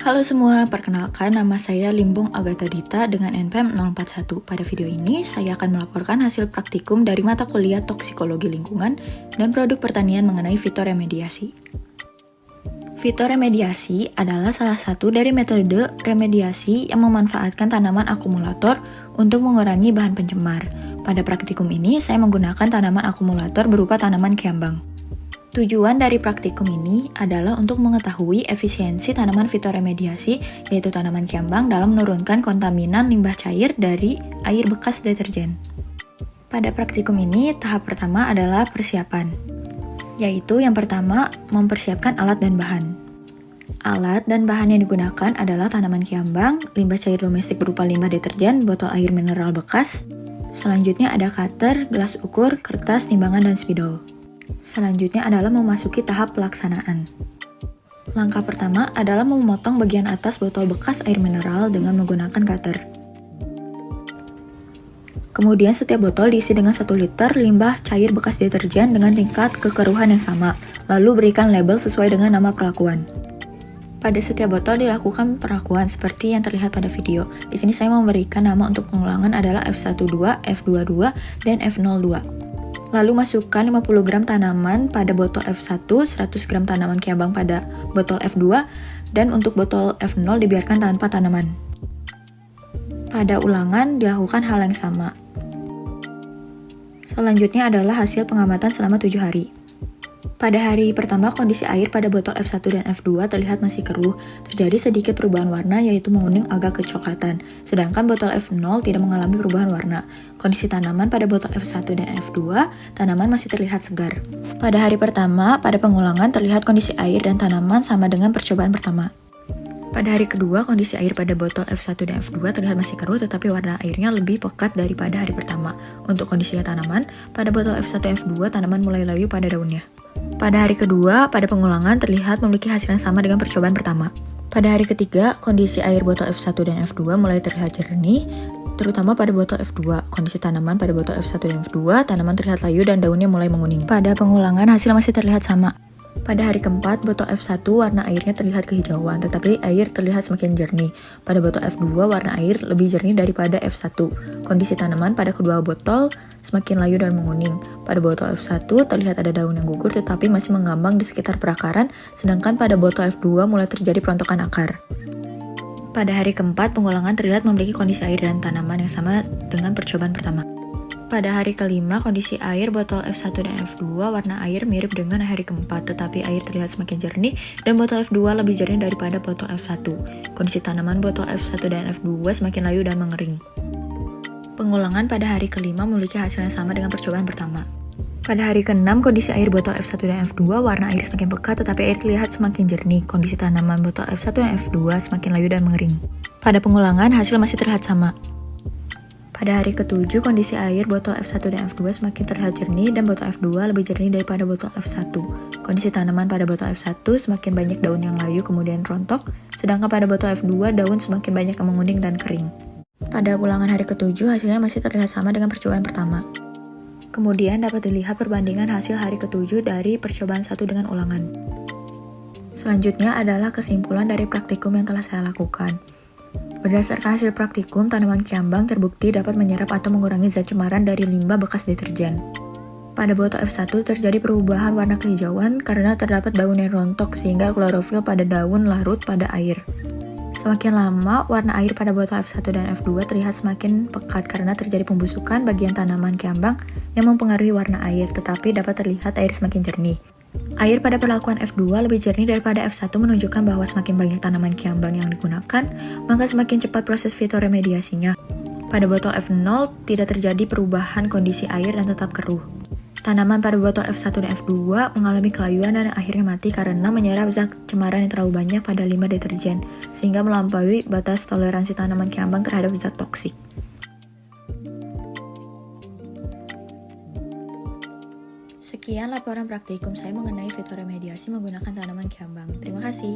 Halo semua, perkenalkan nama saya Limbong Agatha Dita dengan NPM 041. Pada video ini, saya akan melaporkan hasil praktikum dari mata kuliah Toksikologi Lingkungan dan Produk Pertanian mengenai fitoremediasi. Fitoremediasi adalah salah satu dari metode remediasi yang memanfaatkan tanaman akumulator untuk mengurangi bahan pencemar. Pada praktikum ini, saya menggunakan tanaman akumulator berupa tanaman kiambang. Tujuan dari praktikum ini adalah untuk mengetahui efisiensi tanaman fitoremediasi, yaitu tanaman kiambang dalam menurunkan kontaminan limbah cair dari air bekas deterjen. Pada praktikum ini, tahap pertama adalah persiapan, yaitu yang pertama, mempersiapkan alat dan bahan. Alat dan bahan yang digunakan adalah tanaman kiambang, limbah cair domestik berupa limbah deterjen, botol air mineral bekas. Selanjutnya ada cutter, gelas ukur, kertas, timbangan, dan spidol. Selanjutnya adalah memasuki tahap pelaksanaan. Langkah pertama adalah memotong bagian atas botol bekas air mineral dengan menggunakan cutter. Kemudian setiap botol diisi dengan 1 liter limbah cair bekas deterjen dengan tingkat kekeruhan yang sama, lalu berikan label sesuai dengan nama perlakuan. Pada setiap botol dilakukan perlakuan seperti yang terlihat pada video. Di sini saya memberikan nama untuk pengulangan adalah F12, F22, dan F02. Lalu masukkan 50 gram tanaman pada botol F1, 100 gram tanaman kiambang pada botol F2, dan untuk botol F0 dibiarkan tanpa tanaman. Pada ulangan dilakukan hal yang sama. Selanjutnya adalah hasil pengamatan selama 7 hari. Pada hari pertama, kondisi air pada botol F1 dan F2 terlihat masih keruh, terjadi sedikit perubahan warna yaitu menguning agak kecoklatan, sedangkan botol F0 tidak mengalami perubahan warna. Kondisi tanaman pada botol F1 dan F2, tanaman masih terlihat segar. Pada hari pertama, pada pengulangan terlihat kondisi air dan tanaman sama dengan percobaan pertama. Pada hari kedua, kondisi air pada botol F1 dan F2 terlihat masih keruh tetapi warna airnya lebih pekat daripada hari pertama. Untuk kondisi tanaman, pada botol F1 dan F2 tanaman mulai layu pada daunnya. Pada hari kedua, pada pengulangan terlihat memiliki hasil yang sama dengan percobaan pertama. Pada hari ketiga, kondisi air botol F1 dan F2 mulai terlihat jernih, terutama pada botol F2. Kondisi tanaman pada botol F1 dan F2, tanaman terlihat layu dan daunnya mulai menguning. Pada pengulangan, hasil masih terlihat sama. Pada hari keempat, botol F1 warna airnya terlihat kehijauan, tetapi air terlihat semakin jernih. Pada botol F2, warna air lebih jernih daripada F1. Kondisi tanaman pada kedua botol semakin layu dan menguning. Pada botol F1 terlihat ada daun yang gugur tetapi masih mengambang di sekitar perakaran, sedangkan pada botol F2 mulai terjadi perontokan akar. Pada hari keempat, pengulangan terlihat memiliki kondisi air dan tanaman yang sama dengan percobaan pertama. Pada hari kelima, kondisi air botol F1 dan F2 warna air mirip dengan hari keempat, tetapi air terlihat semakin jernih dan botol F2 lebih jernih daripada botol F1. Kondisi tanaman botol F1 dan F2 semakin layu dan mengering. Pengulangan pada hari kelima memiliki hasil yang sama dengan percobaan pertama. Pada hari ke-6, kondisi air botol F1 dan F2 warna air semakin pekat tetapi air terlihat semakin jernih. Kondisi tanaman botol F1 dan F2 semakin layu dan mengering. Pada pengulangan, hasil masih terlihat sama. Pada hari ke-7, kondisi air botol F1 dan F2 semakin terlihat jernih dan botol F2 lebih jernih daripada botol F1. Kondisi tanaman pada botol F1 semakin banyak daun yang layu kemudian rontok, sedangkan pada botol F2 daun semakin banyak yang menguning dan kering. Pada ulangan hari ke-7, hasilnya masih terlihat sama dengan percobaan pertama. Kemudian dapat dilihat perbandingan hasil hari ke-7 dari percobaan 1 dengan ulangan. Selanjutnya adalah kesimpulan dari praktikum yang telah saya lakukan. Berdasarkan hasil praktikum, tanaman kiambang terbukti dapat menyerap atau mengurangi zat cemaran dari limbah bekas deterjen. Pada botol F1 terjadi perubahan warna kehijauan karena terdapat daun yang rontok sehingga klorofil pada daun larut pada air. Semakin lama, warna air pada botol F1 dan F2 terlihat semakin pekat karena terjadi pembusukan bagian tanaman kiambang yang mempengaruhi warna air, tetapi dapat terlihat air semakin jernih. Air pada perlakuan F2 lebih jernih daripada F1 menunjukkan bahwa semakin banyak tanaman kiambang yang digunakan, maka semakin cepat proses fitoremediasinya. Pada botol F0 tidak terjadi perubahan kondisi air dan tetap keruh. Tanaman pada botol F1 dan F2 mengalami kelayuan dan akhirnya mati karena menyerap zat cemaran yang terlalu banyak pada limbah deterjen, sehingga melampaui batas toleransi tanaman kiambang terhadap zat toksik. Sekian laporan praktikum saya mengenai fitoremediasi menggunakan tanaman kiambang. Terima kasih.